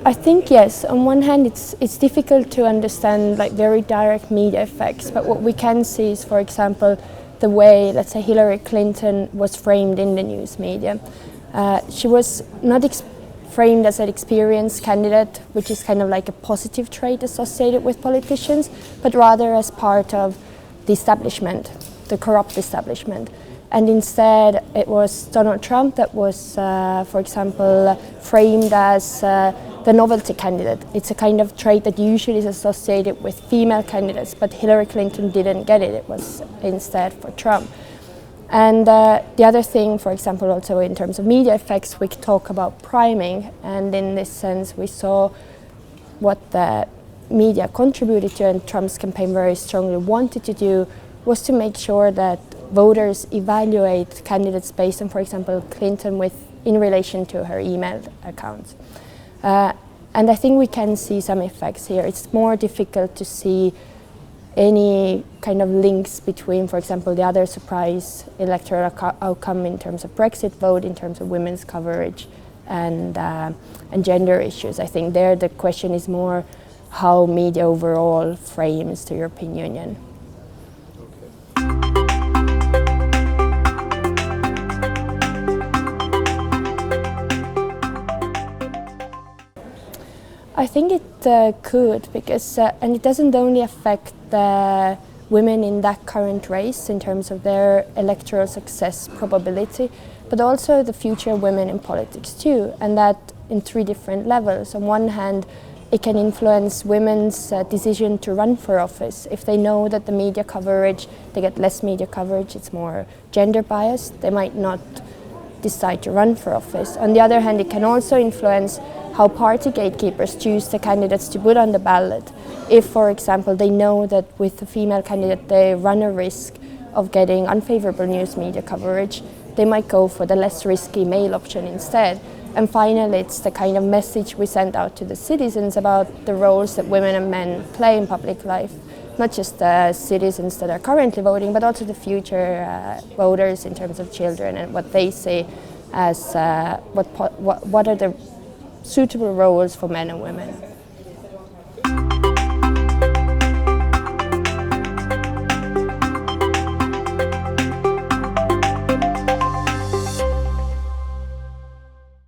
I think yes. On one hand, it's difficult to understand like very direct media effects, but what we can see is, for example, the way, let's say, Hillary Clinton was framed in the news media. She was not framed as an experienced candidate, which is kind of like a positive trait associated with politicians, but rather as part of the establishment, the corrupt establishment. And instead, it was Donald Trump that was, for example, framed as the novelty candidate. It's a kind of trait that usually is associated with female candidates, but Hillary Clinton didn't get it. It was instead for Trump. And the other thing, for example, also in terms of media effects, we talk about priming. And in this sense, we saw what the media contributed to, and Trump's campaign very strongly wanted to do, was to make sure that voters evaluate candidates based on, for example, Clinton in relation to her email accounts. And I think we can see some effects here. It's more difficult to see any kind of links between, for example, the other surprise electoral outcome in terms of Brexit vote, in terms of women's coverage and gender issues. I think there the question is more how media overall frames the European Union. I think it could, because and it doesn't only affect the women in that current race in terms of their electoral success probability, but also the future women in politics too, and that in three different levels. On one hand, it can influence women's decision to run for office. If they know that the media coverage, they get less media coverage, it's more gender biased, they might not decide to run for office. On the other hand, it can also influence how party gatekeepers choose the candidates to put on the ballot. If, for example, they know that with a female candidate they run a risk of getting unfavorable news media coverage, they might go for the less risky male option instead. And finally, it's the kind of message we send out to the citizens about the roles that women and men play in public life. Not just the citizens that are currently voting, but also the future voters in terms of children and what they see as what are the suitable roles for men and women.